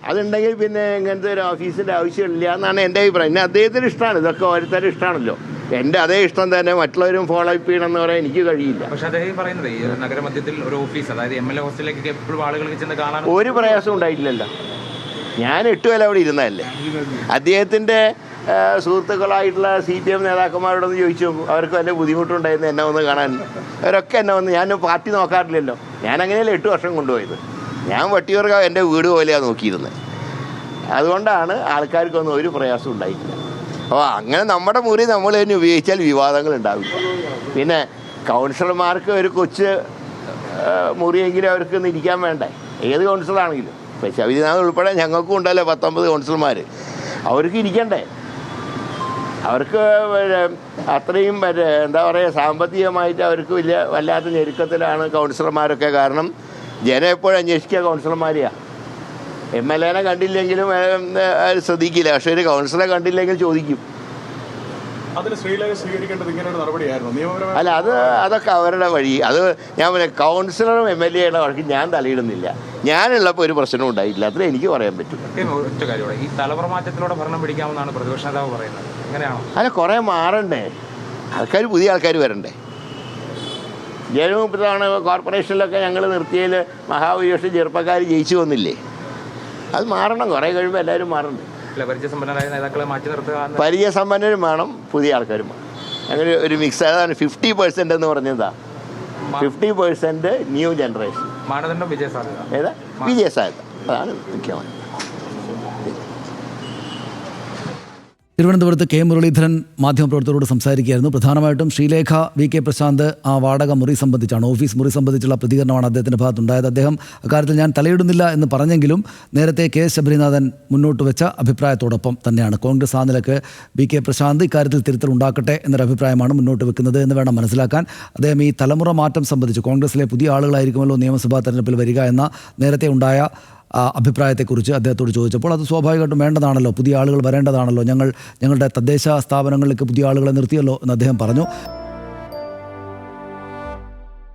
അതുണ്ടെങ്കിൽ പിന്നെ ഇങ്ങനത്തെ ഒരു ഓഫീസിൻ്റെ ആവശ്യമില്ല എന്നാണ് എൻ്റെ അഭിപ്രായം. പിന്നെ അദ്ദേഹത്തിന് ഇഷ്ടമാണ്, ഇതൊക്കെ ഓരോരുത്തരും ഇഷ്ടമാണല്ലോ. എൻ്റെ അതേ ഇഷ്ടം തന്നെ മറ്റുള്ളവരും ഫോളോ അപ്പ് ചെയ്യണമെന്ന് പറയാൻ എനിക്ക് കഴിയില്ല. പക്ഷേ അദ്ദേഹം പറയുന്നത് ഈ നഗരമധ്യത്തിൽ ഒരു ഓഫീസ്, അതായത് MLA ഹോസ്റ്റലിലേക്ക് എപ്പോഴും ആളുകൾക്ക് ചെന്ന് കാണാൻ ഒരു പ്രയാസം ഉണ്ടായിട്ടില്ലല്ലോ. ഞാൻ 8 കൊല്ലം അവിടെ ഇരുന്നതല്ലേ. അദ്ദേഹത്തിൻ്റെ സുഹൃത്തുക്കളായിട്ടുള്ള CPM നേതാക്കന്മാരോടൊന്ന് ചോദിച്ചു നോക്കും, അവർക്ക് വല്ല ബുദ്ധിമുട്ടുണ്ടായിരുന്നു എന്നെ ഒന്ന് കാണാൻ. അവരൊക്കെ എന്നെ വന്ന്, ഞാൻ പാർട്ടി നോക്കാറില്ലല്ലോ, ഞാൻ അങ്ങനെയല്ലേ 8 വർഷം കൊണ്ടുപോയത്. ഞാൻ വട്ടിയൂർക്കാവ് എൻ്റെ വീട് പോലെയാണ് നോക്കിയിരുന്നത്. അതുകൊണ്ടാണ് ആൾക്കാർക്കൊന്നും ഒരു പ്രയാസം ഉണ്ടായിട്ടില്ല. അപ്പോൾ അങ്ങനെ നമ്മുടെ മുറി നമ്മൾ തന്നെ ഉപയോഗിച്ചാൽ വിവാദങ്ങൾ ഉണ്ടാവില്ല. പിന്നെ കൗൺസിലർമാർക്ക് ഒരു കൊച്ചു മുറിയെങ്കിലും അവർക്ക് ഇരിക്കാൻ വേണ്ടേ, ഏത് കൗൺസിലറാണെങ്കിലും. പക്ഷേ ശബരിനാഥ് ഉൾപ്പെടെ ഞങ്ങൾക്കും ഉണ്ടല്ലോ 19 കൗൺസിലർമാർ, അവർക്ക് ഇരിക്കണ്ടേ. അവർക്ക് അത്രയും എന്താ പറയുക, സാമ്പത്തികമായിട്ട് അവർക്ക് വല്ലാത്ത ഞെരുക്കത്തിലാണ് കൗൺസിലർമാരൊക്കെ. കാരണം ജനം എപ്പോഴും അന്വേഷിക്കുക കൗൺസിലർമാരെയാണ്. MLA കണ്ടില്ലെങ്കിലും ശ്രദ്ധിക്കില്ല, പക്ഷേ ഒരു കൗൺസിലറെ കണ്ടില്ലെങ്കിൽ ചോദിക്കും. അല്ല, അതൊക്കെ അവരുടെ വഴി. അത് ഞാൻ കൗൺസിലറും MLA വഴക്ക് ഞാൻ തലയിടുന്നില്ല. ഞാനുള്ളപ്പോൾ ഒരു പ്രശ്നവും ഉണ്ടായിട്ടില്ല, അത്രേ എനിക്ക് പറയാൻ പറ്റും. ഒറ്റ കാര്യം, ഈ തലമുറ മാറ്റത്തിലൂടെ ഭരണം പിടിക്കാമെന്നാണ് പ്രതിപക്ഷ നേതാവ് പറയുന്നത്. എങ്ങനെയാണോ? അല്ല, കുറേ മാറണ്ടേ, ആൾക്കാർ, പുതിയ ആൾക്കാർ വരണ്ടേ. ജനവിപ്രതാണ് കോർപ്പറേഷനിലൊക്കെ ഞങ്ങൾ നിർത്തിയതിൽ മഹാഭൂരിപക്ഷം ചെറുപ്പക്കാർ ജയിച്ചു വന്നില്ലേ. അത് മാറണം, കുറേ കഴിയുമ്പോൾ എല്ലാവരും മാറണ്ടേ. പരിചയസമ്പന്നരായ നേതാക്കളെ മാറ്റി നിർത്തുക, പരിചയസമ്പന്നരും വേണം, പുതിയ ആൾക്കാരും വേണം. അങ്ങനെ ഒരു മിക്സ്. അതാണ് 50% എന്ന് പറഞ്ഞതാ. 50% ന്യൂ ജനറേഷൻ. മാനദണ്ഡം വിജയസാധ്യത. ഏതാ? വിജയസാധ്യത, അതാണ് മുഖ്യമാണ്. തിരുവനന്തപുരത്ത് K. മുരളീധരൻ മാധ്യമപ്രവർത്തകരോട് സംസാരിക്കുകയായിരുന്നു. പ്രധാനമായിട്ടും ശ്രീലേഖ VK പ്രശാന്ത് ആ വാടക മുറി സംബന്ധിച്ചാണ്, ഓഫീസ് മുറി സംബന്ധിച്ചുള്ള പ്രതികരണമാണ് അദ്ദേഹത്തിൻ്റെ ഭാഗത്തുണ്ടായത്. അദ്ദേഹം അക്കാര്യത്തിൽ ഞാൻ തലയിടുന്നില്ല എന്ന് പറഞ്ഞെങ്കിലും നേരത്തെ KS ശബരിനാഥൻ മുന്നോട്ട് വെച്ച അഭിപ്രായത്തോടൊപ്പം തന്നെയാണ് കോൺഗ്രസ് ആ നിലക്ക് VK പ്രശാന്ത് ഇക്കാര്യത്തിൽ തിരുത്തലുണ്ടാക്കട്ടെ എന്നൊരു അഭിപ്രായമാണ് മുന്നോട്ട് വെക്കുന്നത് എന്ന് വേണം മനസ്സിലാക്കാൻ. അദ്ദേഹം ഈ തലമുറ മാറ്റം സംബന്ധിച്ച് കോൺഗ്രസിലെ പുതിയ ആളുകളായിരിക്കുമല്ലോ നിയമസഭാ തെരഞ്ഞെടുപ്പിൽ വരിക എന്ന നേരത്തെ ഉണ്ടായ അഭിപ്രായത്തെക്കുറിച്ച് അദ്ദേഹത്തോട് ചോദിച്ചപ്പോൾ അത് സ്വാഭാവികമായിട്ടും വേണ്ടതാണല്ലോ, പുതിയ ആളുകൾ വരേണ്ടതാണല്ലോ, ഞങ്ങളുടെ തദ്ദേശ സ്ഥാപനങ്ങളിലേക്ക് പുതിയ ആളുകളെ നിർത്തിയല്ലോ എന്ന് അദ്ദേഹം പറഞ്ഞു.